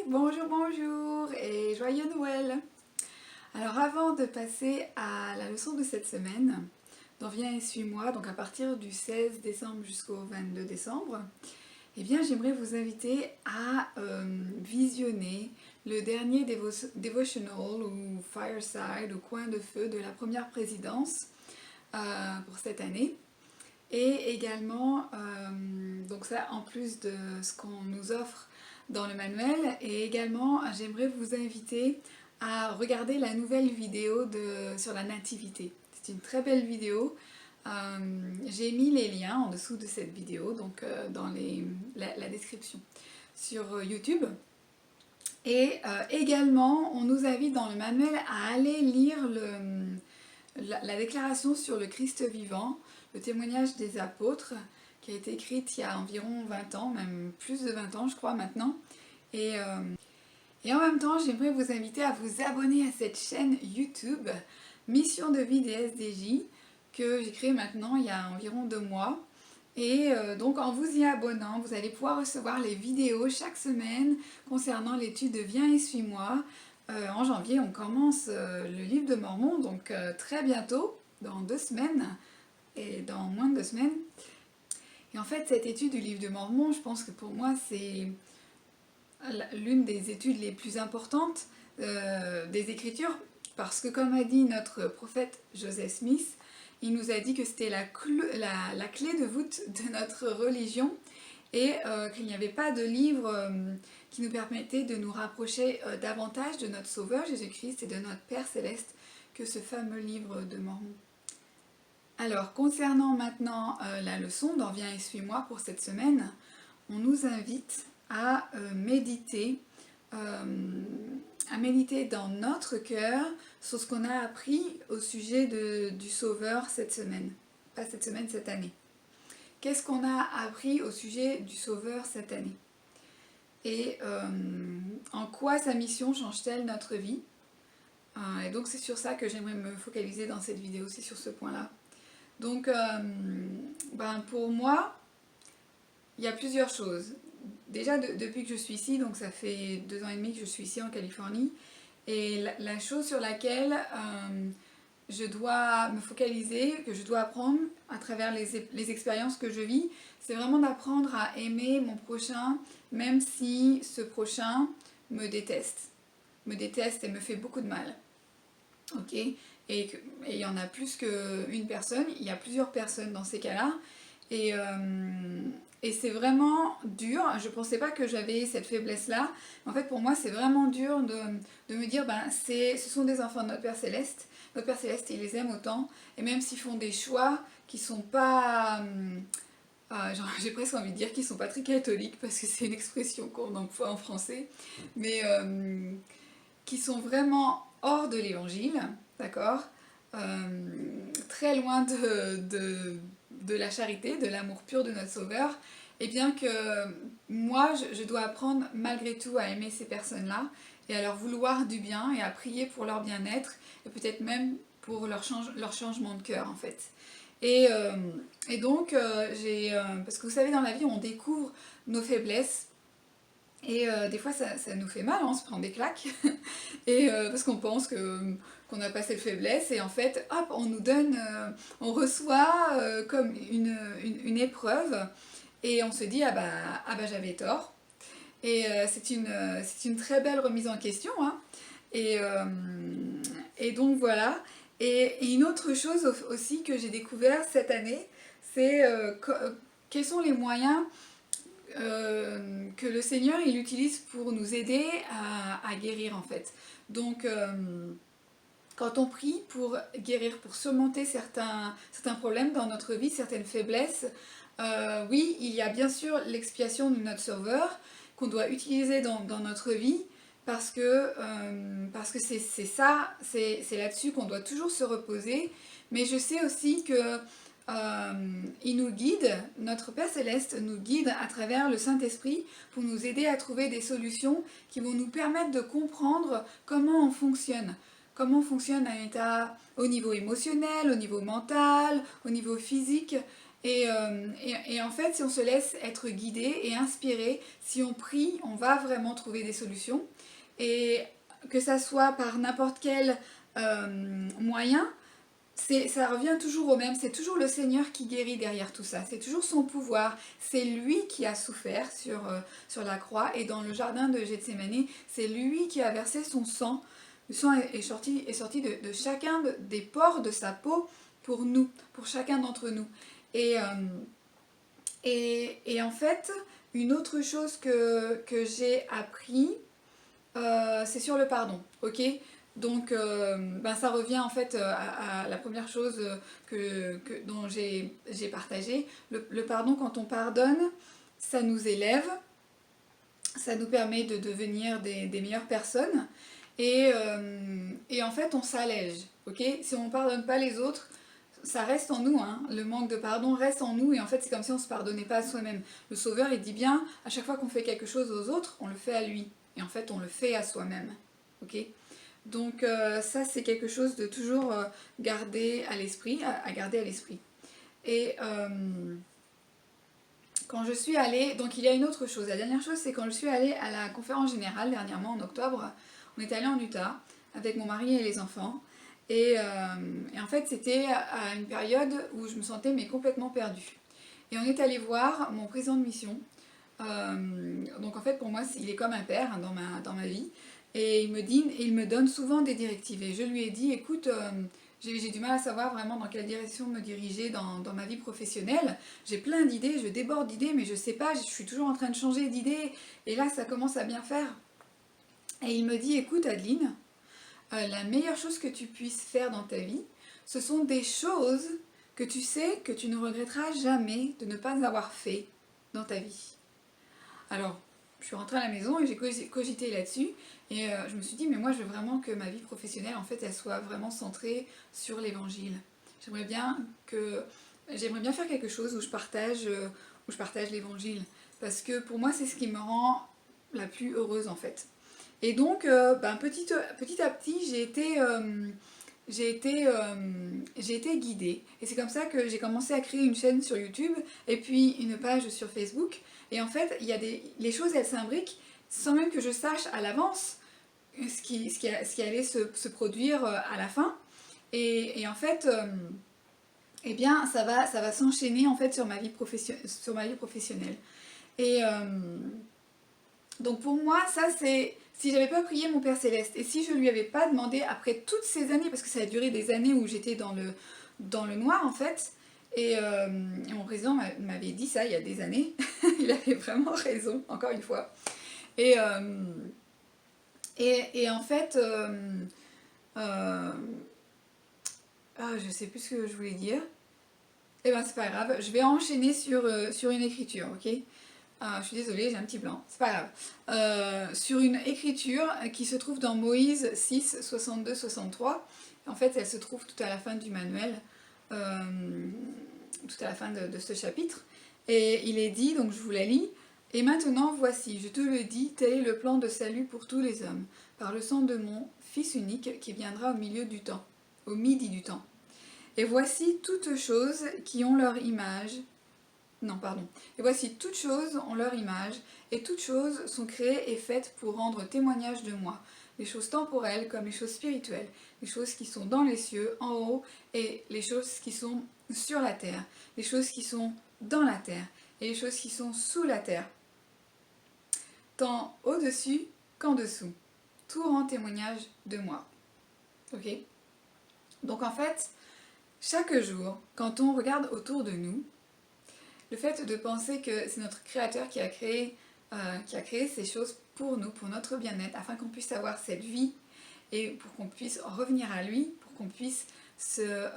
bonjour, bonjour et joyeux Noël. Alors avant de passer à la leçon de cette semaine, dont Viens et suis-moi, donc à partir du 16 décembre jusqu'au 22 décembre, eh bien j'aimerais vous inviter à visionner le dernier devotional ou fireside ou coin de feu de la première présidence pour cette année. Et également, donc ça en plus de ce qu'on nous offre dans le manuel, et également j'aimerais vous inviter à regarder la nouvelle vidéo sur la nativité. C'est une très belle vidéo. J'ai mis les liens en dessous de cette vidéo, donc dans la description sur YouTube. Et également, on nous invite dans le manuel à aller lire la déclaration sur le Christ vivant, le témoignage des apôtres, qui a été écrite il y a environ 20 ans, même plus de 20 ans je crois maintenant. Et en même temps, j'aimerais vous inviter à vous abonner à cette chaîne YouTube, Mission de vie des SDJ, que j'ai créée maintenant il y a environ 2 mois. Et donc en vous y abonnant, vous allez pouvoir recevoir les vidéos chaque semaine concernant l'étude de Viens et suis-moi. En janvier, on commence le livre de Mormon, donc très bientôt, dans 2 semaines, et dans moins de 2 semaines. Et en fait, cette étude du livre de Mormon, je pense que pour moi, c'est l'une des études les plus importantes des Écritures, parce que comme a dit notre prophète Joseph Smith, il nous a dit que c'était la clé de voûte de notre religion, et qu'il n'y avait pas de livre qui nous permettait de nous rapprocher davantage de notre Sauveur Jésus-Christ et de notre Père Céleste que ce fameux livre de Mormon. Alors, concernant maintenant la leçon dans Viens et suis-moi pour cette semaine, on nous invite à méditer dans notre cœur sur ce qu'on a appris au sujet du Sauveur cette semaine. Pas cette semaine, cette année. Qu'est-ce qu'on a appris au sujet du Sauveur cette année? Et en quoi sa mission change-t-elle notre vie? Et donc c'est sur ça que j'aimerais me focaliser dans cette vidéo, c'est sur ce point-là. Donc pour moi, il y a plusieurs choses. Déjà depuis que je suis ici, donc ça fait 2 ans et demi que je suis ici en Californie, et la chose sur laquelle je dois me focaliser, que je dois apprendre à travers les expériences que je vis, c'est vraiment d'apprendre à aimer mon prochain, même si ce prochain me déteste et me fait beaucoup de mal. Ok? Et il y en a plus qu'une personne, il y a plusieurs personnes dans ces cas-là. Et c'est vraiment dur. Je pensais pas que j'avais cette faiblesse-là. En fait, pour moi, c'est vraiment dur de me dire, ce sont des enfants de notre Père Céleste. Notre Père Céleste, il les aime autant. Et même s'ils font des choix qui sont pas... j'ai presque envie de dire qu'ils sont pas très catholiques, parce que c'est une expression qu'on emploie en français. Mais qui sont vraiment hors de l'évangile, d'accord, très loin de la charité, de l'amour pur de notre Sauveur, et bien que moi, je dois apprendre malgré tout à aimer ces personnes-là, et à leur vouloir du bien, et à prier pour leur bien-être, et peut-être même pour leur changement de cœur, en fait. Et donc, parce que vous savez, dans la vie, on découvre nos faiblesses, et des fois ça nous fait mal, on se prend des claques, et parce qu'on pense qu'on n'a pas cette faiblesse, et en fait, hop, on nous donne, on reçoit comme une épreuve, et on se dit, ah bah j'avais tort. Et c'est une très belle remise en question, hein. Et donc voilà. Et une autre chose aussi que j'ai découvert cette année, c'est quels sont les moyens que le Seigneur il utilise pour nous aider à guérir, en fait. Donc quand on prie pour guérir, pour surmonter certains problèmes dans notre vie, certaines faiblesses, oui, il y a bien sûr l'expiation de notre Sauveur qu'on doit utiliser dans notre vie, parce que c'est ça, c'est là-dessus qu'on doit toujours se reposer. Mais je sais aussi que il nous guide, notre Père Céleste nous guide à travers le Saint-Esprit pour nous aider à trouver des solutions qui vont nous permettre de comprendre comment on fonctionne un état au niveau émotionnel, au niveau mental, au niveau physique, Et en fait, si on se laisse être guidé et inspiré, si on prie, on va vraiment trouver des solutions. Et que ça soit par n'importe quel moyen, ça revient toujours au même, c'est toujours le Seigneur qui guérit derrière tout ça, c'est toujours son pouvoir, c'est lui qui a souffert sur la croix, et dans le jardin de Gethsémani, c'est lui qui a versé son sang. Le sang est sorti de chacun des pores de sa peau pour nous, pour chacun d'entre nous. Et, et en fait, une autre chose que j'ai appris, c'est sur le pardon, ok? Donc ça revient en fait à la première chose dont j'ai partagé. Le pardon, quand on pardonne, ça nous élève, ça nous permet de devenir des meilleures personnes et en fait on s'allège, ok? Si on ne pardonne pas les autres, ça reste en nous, hein. Le manque de pardon reste en nous et en fait c'est comme si on ne se pardonnait pas à soi-même. Le Sauveur il dit bien, à chaque fois qu'on fait quelque chose aux autres, on le fait à lui et en fait on le fait à soi-même, ok? Donc ça c'est quelque chose de toujours garder à l'esprit, à garder à l'esprit. Et quand je suis allée, donc il y a une autre chose, la dernière chose c'est quand je suis allée à la conférence générale dernièrement en octobre, on est allé en Utah avec mon mari et les enfants. Et en fait c'était à une période où je me sentais mais complètement perdue. Et on est allé voir mon président de mission. Donc en fait pour moi il est comme un père hein, dans ma vie. Et il me donne souvent des directives. Et je lui ai dit, écoute, j'ai du mal à savoir vraiment dans quelle direction me diriger dans ma vie professionnelle. J'ai plein d'idées, je déborde d'idées, mais je sais pas, je suis toujours en train de changer d'idées. Et là, ça commence à bien faire. Et il me dit, écoute Adeline, la meilleure chose que tu puisses faire dans ta vie, ce sont des choses que tu sais que tu ne regretteras jamais de ne pas avoir fait dans ta vie. Alors, je suis rentrée à la maison et j'ai cogité là-dessus et je me suis dit mais moi je veux vraiment que ma vie professionnelle en fait elle soit vraiment centrée sur l'évangile. J'aimerais bien faire quelque chose où je partage l'évangile parce que pour moi c'est ce qui me rend la plus heureuse en fait. Et donc petit à petit j'ai été guidée. Et c'est comme ça que j'ai commencé à créer une chaîne sur YouTube et puis une page sur Facebook. Et en fait, les choses, elles s'imbriquent sans même que je sache à l'avance ce qui allait se produire à la fin. Et en fait, eh bien, ça va s'enchaîner en fait sur ma vie professionnelle. Et donc pour moi, ça c'est... Si j'avais pas prié mon Père Céleste et si je lui avais pas demandé après toutes ces années, parce que ça a duré des années où j'étais dans le noir en fait, et mon président m'avait dit ça il y a des années, il avait vraiment raison, encore une fois. Et en fait, je sais plus ce que je voulais dire. Et ben c'est pas grave, je vais enchaîner sur une écriture, ok? Je suis désolée, j'ai un petit blanc, c'est pas grave. Sur une écriture qui se trouve dans Moïse 6, 62, 63. En fait, elle se trouve tout à la fin du manuel, tout à la fin de ce chapitre. Et il est dit, donc je vous la lis, « Et maintenant, voici, je te le dis, tel est le plan de salut pour tous les hommes, par le sang de mon Fils unique qui viendra au milieu du temps, au midi du temps. Et voici toutes choses qui ont leur image. » Non, pardon. Et voici toutes choses ont leur image, et toutes choses sont créées et faites pour rendre témoignage de moi, les choses temporelles comme les choses spirituelles, les choses qui sont dans les cieux, en haut, et les choses qui sont sur la terre, les choses qui sont dans la terre, et les choses qui sont sous la terre, tant au-dessus qu'en dessous. Tout rend témoignage de moi. Ok? Donc en fait, chaque jour, quand on regarde autour de nous, le fait de penser que c'est notre Créateur qui a créé ces choses pour nous, pour notre bien-être, afin qu'on puisse avoir cette vie et pour qu'on puisse revenir à lui, pour qu'on puisse se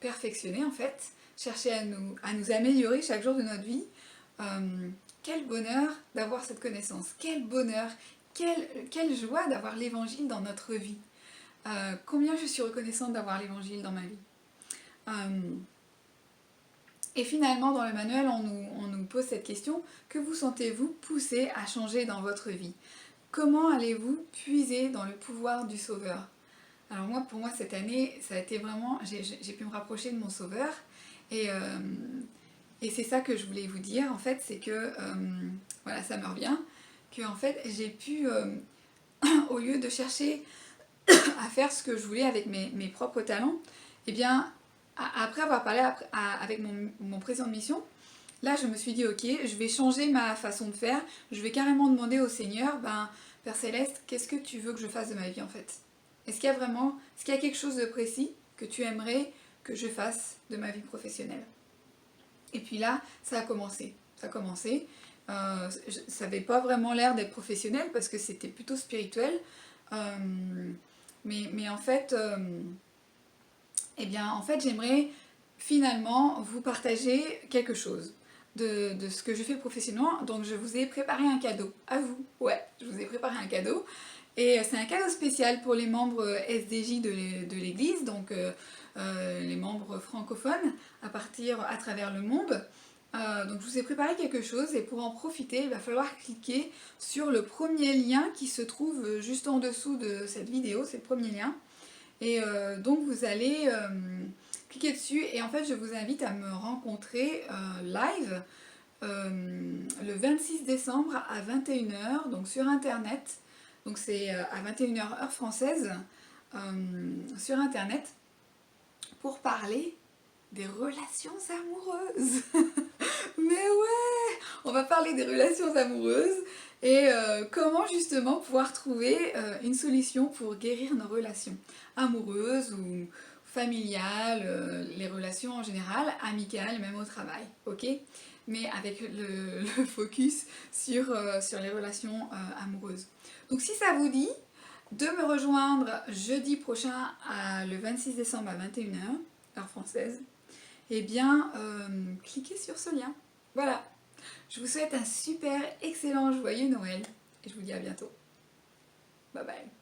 perfectionner en fait, chercher à nous améliorer chaque jour de notre vie. Quel bonheur d'avoir cette connaissance, quel bonheur, quelle joie d'avoir l'évangile dans notre vie. Combien je suis reconnaissante d'avoir l'évangile dans ma vie. Et finalement, dans le manuel, on nous pose cette question, que vous sentez-vous poussé à changer dans votre vie? Comment allez-vous puiser dans le pouvoir du Sauveur? Alors pour moi, cette année, ça a été vraiment, j'ai pu me rapprocher de mon Sauveur, et Et c'est ça que je voulais vous dire, en fait, c'est que, voilà, ça me revient, que en fait, j'ai pu, au lieu de chercher à faire ce que je voulais avec mes propres talents, eh bien, après avoir parlé avec mon président de mission, là, je me suis dit, ok, je vais changer ma façon de faire, je vais carrément demander au Seigneur, ben, Père Céleste, qu'est-ce que tu veux que je fasse de ma vie, en fait? Est-ce qu'il y a quelque chose de précis que tu aimerais que je fasse de ma vie professionnelle? Et puis là, ça a commencé. Ça a commencé. Ça n'avait pas vraiment l'air d'être professionnel parce que c'était plutôt spirituel. Mais en fait, eh bien, en fait, j'aimerais finalement vous partager quelque chose de ce que je fais professionnellement. Donc, je vous ai préparé un cadeau. À vous. Ouais, je vous ai préparé un cadeau. Et c'est un cadeau spécial pour les membres SDJ de l'Église, donc les membres francophones à travers le monde. Donc je vous ai préparé quelque chose et pour en profiter, il va falloir cliquer sur le premier lien qui se trouve juste en dessous de cette vidéo, c'est le premier lien. Et donc vous allez cliquer dessus et en fait je vous invite à me rencontrer live le 26 décembre à 21h, donc sur internet. Donc c'est à 21h heure française sur internet pour parler des relations amoureuses. Mais ouais, on va parler des relations amoureuses et comment justement pouvoir trouver une solution pour guérir nos relations amoureuses ou familiales, les relations en général, amicales, même au travail, ok? Mais avec le focus sur les relations amoureuses. Donc si ça vous dit de me rejoindre jeudi prochain, le 26 décembre à 21h, heure française, eh bien, cliquez sur ce lien. Voilà. Je vous souhaite un super, excellent, joyeux Noël. Et je vous dis à bientôt. Bye bye.